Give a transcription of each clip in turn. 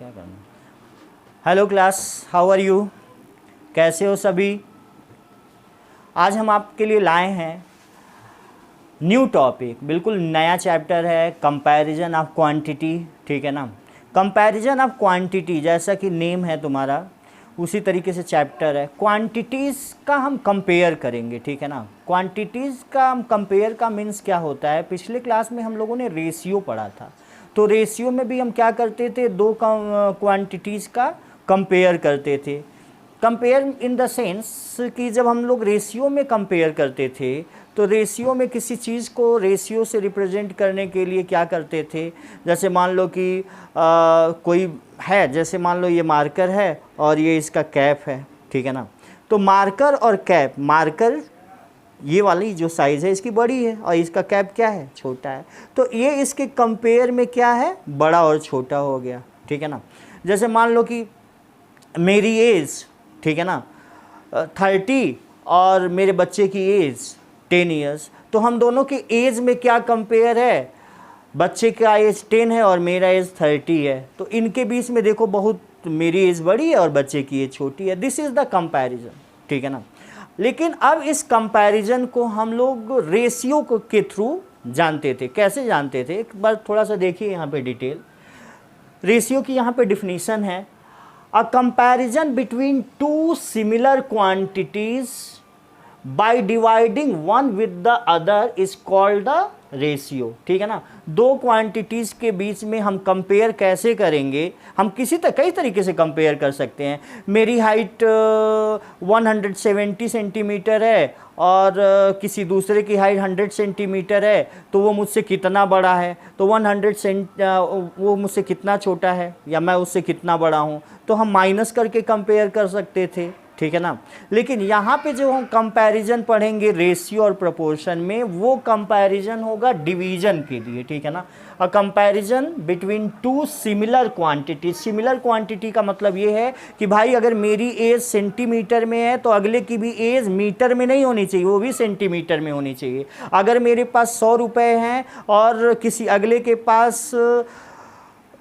क्या करना। Hello class, how are you? कैसे हो सभी? आज हम आपके लिए लाए हैं न्यू टॉपिक, बिल्कुल नया चैप्टर है, कंपैरिजन ऑफ क्वांटिटी। ठीक है ना, कंपैरिजन ऑफ क्वांटिटी, जैसा कि नेम है तुम्हारा उसी तरीके से चैप्टर है। क्वांटिटीज़ का हम कंपेयर करेंगे। ठीक है ना, क्वांटिटीज़ का हम कंपेयर का मीन्स क्या होता है? पिछले क्लास में हम लोगों ने रेशियो पढ़ा था, तो रेशियो में भी हम क्या करते थे? दो क्वांटिटीज़ का कंपेयर करते थे। कंपेयर इन द सेंस कि जब हम लोग रेशियो में कंपेयर करते थे तो रेशियो में किसी चीज़ को रेशियो से रिप्रेजेंट करने के लिए क्या करते थे? जैसे मान लो कि कोई है, जैसे मान लो ये मार्कर है और ये इसका कैप है। ठीक है ना, तो मार्कर और कैप, मार्कर ये वाली जो साइज़ है इसकी बड़ी है और इसका कैप क्या है? छोटा है। तो ये इसके कंपेयर में क्या है? बड़ा और छोटा हो गया। ठीक है ना, जैसे मान लो कि मेरी एज, ठीक है ना, 30 और मेरे बच्चे की एज 10 ईयर्स, तो हम दोनों की एज में क्या कंपेयर है? बच्चे का एज 10 है और मेरा एज 30 है, तो इनके बीच में देखो बहुत मेरी एज बड़ी है और बच्चे की एज छोटी है। This is the comparison. ठीक है ना, लेकिन अब इस कंपैरिजन को हम लोग रेशियो को के थ्रू जानते थे। कैसे जानते थे? एक बार थोड़ा सा देखिए यहाँ पे डिटेल। रेशियो की यहाँ पे डिफिनीशन है, a comparison between two similar quantities by dividing one with the other is called the ratio. ठीक है ना, दो क्वांटिटीज़ के बीच में हम कंपेयर कैसे करेंगे? हम कई तरीके से कंपेयर कर सकते हैं। मेरी हाइट 170 सेंटीमीटर है और किसी दूसरे की हाइट 100 सेंटीमीटर है, तो वो मुझसे कितना बड़ा है? तो 100 वो मुझसे कितना छोटा है या मैं उससे कितना बड़ा हूँ? तो हम माइनस करके कंपेयर कर सकते थे। ठीक है ना, लेकिन यहाँ पे जो हम कंपैरिजन पढ़ेंगे रेशियो और प्रोपोर्शन में, वो कंपैरिजन होगा डिवीजन के लिए। ठीक है ना, a comparison between two similar quantity. Similar quantity का मतलब ये है कि भाई अगर मेरी एज सेंटीमीटर में है तो अगले की भी एज मीटर में नहीं होनी चाहिए, वो भी सेंटीमीटर में होनी चाहिए। अगर मेरे पास 100 रुपये हैं और किसी अगले के पास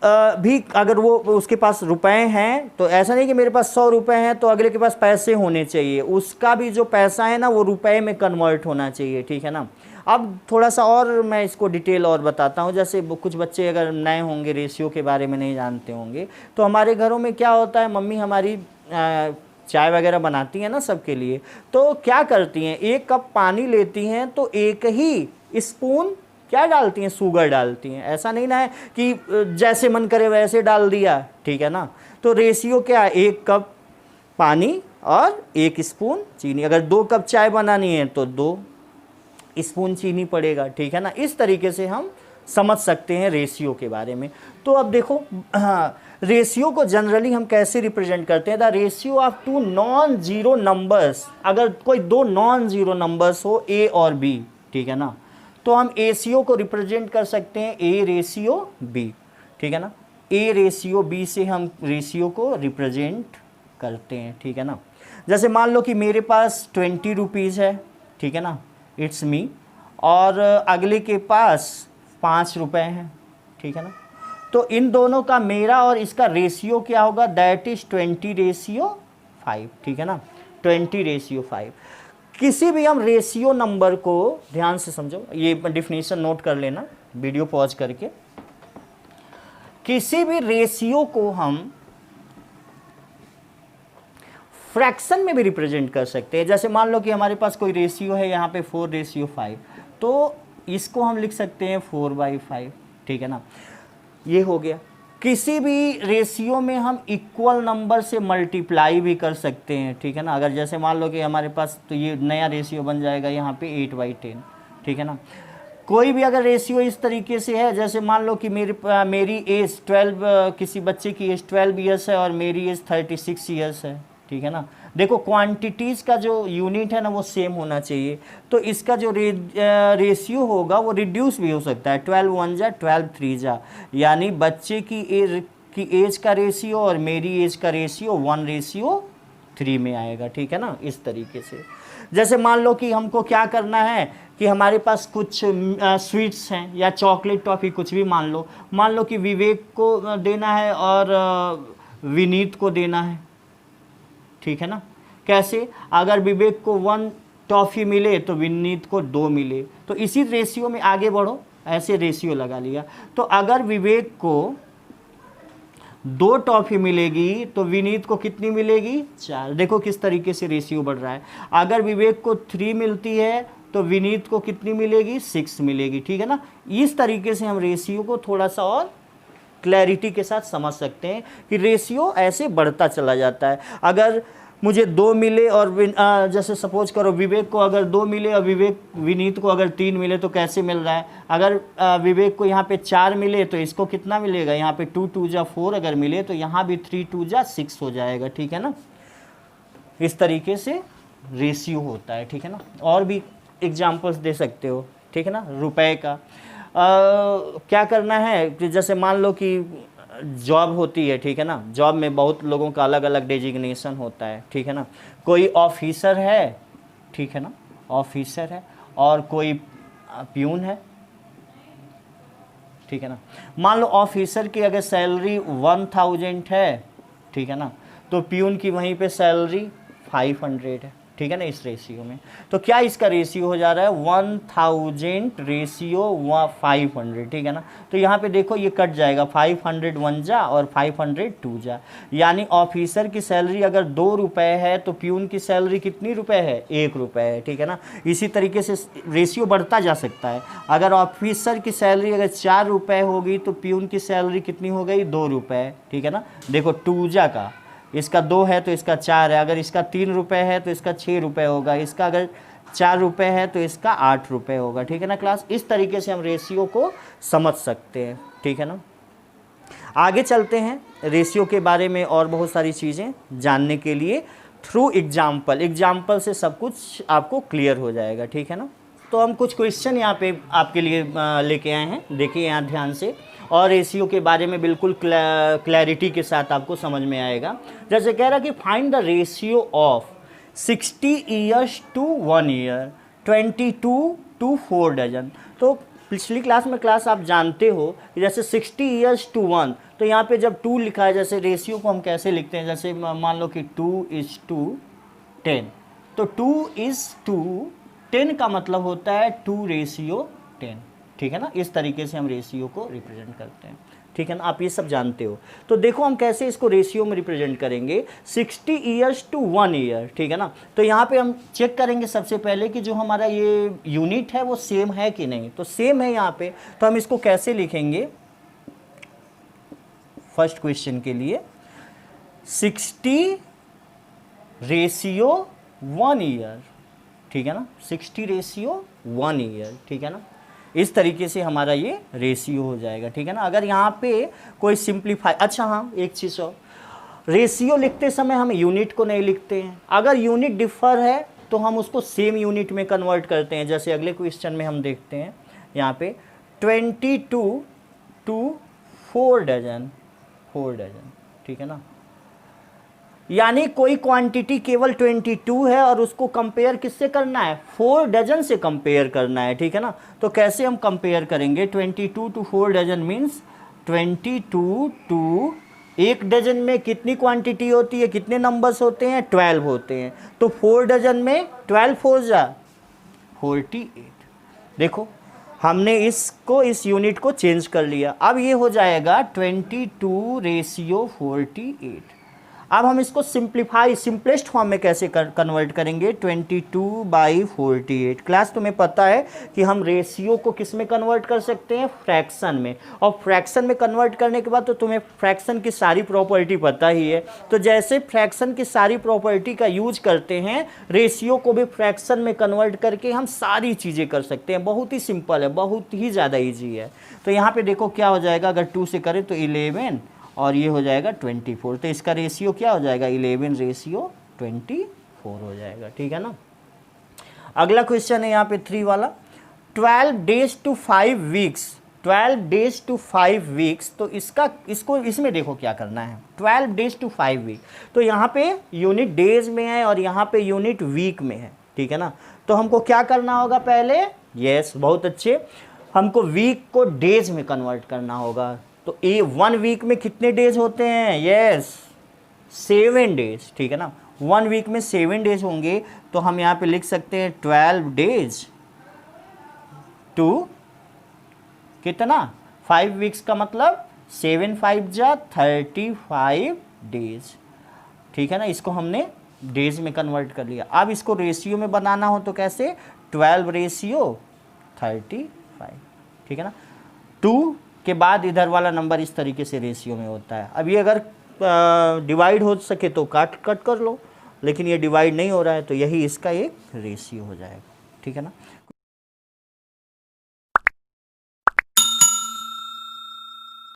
भी अगर वो उसके पास रुपए हैं, तो ऐसा नहीं कि मेरे पास 100 रुपये हैं तो अगले के पास पैसे होने चाहिए, उसका भी जो पैसा है ना वो रुपए में कन्वर्ट होना चाहिए। ठीक है ना, अब थोड़ा सा और मैं इसको डिटेल और बताता हूँ। जैसे कुछ बच्चे अगर नए होंगे, रेशियो के बारे में नहीं जानते होंगे, तो हमारे घरों में क्या होता है, मम्मी हमारी चाय वगैरह बनाती हैं ना सबके लिए, तो क्या करती हैं, 1 कप पानी लेती हैं तो 1 ही स्पून क्या डालती हैं? शुगर डालती हैं। ऐसा नहीं ना है कि जैसे मन करे वैसे डाल दिया। ठीक है ना, तो रेशियो क्या है? 1 कप पानी और 1 स्पून चीनी। अगर 2 कप चाय बनानी है तो 2 स्पून चीनी पड़ेगा। ठीक है ना, इस तरीके से हम समझ सकते हैं रेशियो के बारे में। तो अब देखो, रेशियो को जनरली हम कैसे रिप्रेजेंट करते हैं? The ratio of two non zero numbers. अगर कोई 2 नॉन जीरो नंबर्स हो, ए और बी, ठीक है ना, तो हम एसीओ को रिप्रेजेंट कर सकते हैं ए रेशियो बी। ठीक है ना, ए रेशियो बी से हम रेशियो को रिप्रेजेंट करते हैं। ठीक है ना, जैसे मान लो कि मेरे पास 20 रुपीज़ है, ठीक है ना, इट्स मी, और अगले के पास 5 रुपये हैं। ठीक है ना, तो इन दोनों का, मेरा और इसका रेशियो क्या होगा? That is 20:5। ठीक है ना, 20:5। किसी भी हम रेशियो नंबर को, ध्यान से समझो, ये डिफिनीशन नोट कर लेना वीडियो पॉज करके। किसी भी रेशियो को हम फ्रैक्शन में भी रिप्रेजेंट कर सकते हैं। जैसे मान लो कि हमारे पास कोई रेशियो है यहाँ पे 4:5, तो इसको हम लिख सकते हैं 4/5। ठीक है ना, ये हो गया। किसी भी रेशियो में हम इक्वल नंबर से मल्टीप्लाई भी कर सकते हैं। ठीक है ना, अगर जैसे मान लो कि हमारे पास, तो ये नया रेशियो बन जाएगा यहाँ पे 8/10। ठीक है ना, कोई भी अगर रेशियो इस तरीके से है, जैसे मान लो कि मेरी एज 12, किसी बच्चे की एज 12 ईयर्स है और मेरी एज 36 ईयर्स है। ठीक है ना, देखो क्वांटिटीज़ का जो यूनिट है ना वो सेम होना चाहिए, तो इसका जो रेशियो होगा वो रिड्यूस भी हो सकता है। 12 1 जा 12 3 जा, यानी बच्चे की एज का रेशियो और मेरी एज का रेशियो 1:3 में आएगा। ठीक है ना, इस तरीके से। जैसे मान लो कि हमको क्या करना है कि हमारे पास कुछ स्वीट्स हैं या चॉकलेट टॉफ़ी कुछ भी मान लो कि विवेक को देना है और विनीत को देना है, ठीक है ना। कैसे, अगर विवेक को 1 टॉफ़ी मिले तो विनीत को 2 मिले, तो इसी रेशियो में आगे बढ़ो, ऐसे रेशियो लगा लिया। तो अगर विवेक को 2 टॉफ़ी मिलेगी तो विनीत को कितनी मिलेगी, 4। देखो किस तरीके से रेशियो बढ़ रहा है। अगर विवेक को 3 मिलती है तो विनीत को कितनी मिलेगी, 6 मिलेगी, ठीक है ना। इस तरीके से हम रेशियो को थोड़ा सा और क्लैरिटी के साथ समझ सकते हैं कि रेशियो ऐसे बढ़ता चला जाता है। अगर मुझे 2 मिले और जैसे सपोज करो विवेक को अगर 2 मिले और विनीत को अगर 3 मिले तो कैसे मिल रहा है। अगर विवेक को यहाँ पे 4 मिले तो इसको कितना मिलेगा, यहाँ पे 2 2 जा 4 अगर मिले तो यहाँ भी 3 2 जा 6 हो जाएगा, ठीक है ना। इस तरीके से रेशियो होता है, ठीक है ना। और भी एग्जाम्पल्स दे सकते हो, ठीक है ना। रुपए का क्या करना है कि जैसे मान लो कि जॉब होती है, ठीक है ना। जॉब में बहुत लोगों का अलग अलग डेजिग्नेशन होता है, ठीक है ना। कोई ऑफिसर है, ठीक है ना, ऑफिसर है, और कोई प्यून है, ठीक है ना। मान लो ऑफिसर की अगर सैलरी 1000 है, ठीक है ना, तो प्यून की वहीं पे सैलरी 500 है, ठीक है ना, इस रेशियो में। तो क्या इसका रेशियो हो जा रहा है, 1000 रेशियो 500, ठीक है ना। तो यहाँ पे देखो ये कट जाएगा, 500 1 जा और 500 2 जा, यानी ऑफिसर की सैलरी अगर 2 रुपये है तो प्यून की सैलरी कितनी रुपए है, 1 रुपये है, ठीक है ना। इसी तरीके से रेशियो बढ़ता जा सकता है। अगर ऑफिसर की सैलरी अगर 4 रुपये होगी तो प्यून की सैलरी कितनी हो गई, 2 रुपये, ठीक है ना। देखो 2 जा का, इसका 2 है तो इसका 4 है, अगर इसका 3 रुपये है तो इसका 6 रुपये होगा, इसका अगर 4 रुपये है तो इसका 8 रुपये होगा, ठीक है ना क्लास। इस तरीके से हम रेशियो को समझ सकते हैं, ठीक है ना। आगे चलते हैं रेशियो के बारे में और बहुत सारी चीज़ें जानने के लिए थ्रू एग्जाम्पल से सब कुछ आपको क्लियर हो जाएगा, ठीक है ना। तो हम कुछ क्वेश्चन यहाँ पे आपके लिए लेके आए हैं, देखिए यहाँ ध्यान से, और रेशियो के बारे में बिल्कुल क्लैरिटी के साथ आपको समझ में आएगा। जैसे कह रहा कि find the ratio of 60 years to 1 year, 22 to 4 dozen. तो पिछली क्लास में आप जानते हो कि जैसे 60 ईयर्स टू 1, तो यहाँ पे जब 2 लिखा है, जैसे रेशियो को हम कैसे लिखते हैं, जैसे मान लो कि 2:10, तो 2:10 का मतलब होता है 2:10, ठीक है ना। इस तरीके से हम रेशियो को रिप्रेजेंट करते हैं, ठीक है ना। आप ये सब जानते हो। तो देखो हम कैसे इसको रेशियो में रिप्रेजेंट करेंगे, 60 ईयर्स टू 1 ईयर, ठीक है ना। तो यहाँ पे हम चेक करेंगे सबसे पहले कि जो हमारा ये यूनिट है वो सेम है कि नहीं। तो सेम है यहाँ पे, तो हम इसको कैसे लिखेंगे, फर्स्ट क्वेश्चन के लिए 60 रेशियो 1 ईयर, ठीक है ना, 60 रेशियो 1 ईयर, ठीक है ना। इस तरीके से हमारा ये रेशियो हो जाएगा, ठीक है ना। अगर यहाँ पे कोई सिंप्लीफाई, अच्छा हाँ एक चीज़ और, रेशियो लिखते समय हम यूनिट को नहीं लिखते हैं। अगर यूनिट डिफर है तो हम उसको सेम यूनिट में कन्वर्ट करते हैं। जैसे अगले क्वेश्चन में हम देखते हैं यहाँ पे 22 टू 4 डजन, ठीक है ना। यानी कोई क्वांटिटी केवल 22 है और उसको कंपेयर किससे करना है, 4 डजन से कंपेयर करना है, ठीक है ना। तो कैसे हम कंपेयर करेंगे, 22 to 4 dozen means 22 to, 1 dozen में कितनी क्वांटिटी होती है, कितने नंबर्स होते हैं, 12 होते हैं। तो 4 डजन में 12 4 जा 48। देखो हमने इस यूनिट को चेंज कर लिया। अब ये हो जाएगा 22 रेशियो 48। अब हम इसको सिंपलेस्ट फॉर्म में कैसे कन्वर्ट करेंगे, 22/48। क्लास तुम्हें पता है कि हम रेशियो को किस में कन्वर्ट कर सकते हैं, फ्रैक्शन में। और फ्रैक्शन में कन्वर्ट करने के बाद तो तुम्हें फ्रैक्शन की सारी प्रॉपर्टी पता ही है। तो जैसे फ्रैक्शन की सारी प्रॉपर्टी का यूज करते हैं, रेशियो को भी फ्रैक्शन में कन्वर्ट करके हम सारी चीज़ें कर सकते हैं। बहुत ही सिंपल है, बहुत ही ज़्यादा ईजी है। तो यहाँ पर देखो क्या हो जाएगा, अगर 2 से करें तो 11 और ये हो जाएगा 24। तो इसका रेशियो क्या हो जाएगा, 11 रेशियो 24 हो जाएगा, ठीक है ना। अगला क्वेश्चन है यहाँ पे 3 वाला, 12 days to 5 weeks, 12 days to 5 weeks. तो इसमें देखो क्या करना है, 12 डेज टू 5 वीक। तो यहाँ पे यूनिट डेज में है और यहाँ पे यूनिट वीक में है, ठीक है ना। तो हमको क्या करना होगा पहले, यस बहुत अच्छे, हमको वीक को डेज में कन्वर्ट करना होगा। तो 1 वीक में कितने डेज होते हैं, यस 7 डेज, ठीक है ना। 1 वीक में 7 डेज होंगे, तो हम यहाँ पे लिख सकते हैं 12 डेज टू कितना 5 वीक्स का मतलब 7 5 जा 35 डेज, ठीक है ना। इसको हमने डेज में कन्वर्ट कर लिया। अब इसको रेशियो में बनाना हो तो कैसे, 12/35, ठीक है ना। 2 के बाद इधर वाला नंबर इस तरीके से रेशियो में होता है। अब ये अगर डिवाइड हो सके तो काट कर लो, लेकिन ये डिवाइड नहीं हो रहा है, तो यही इसका एक रेशियो हो जाएगा, ठीक है ना।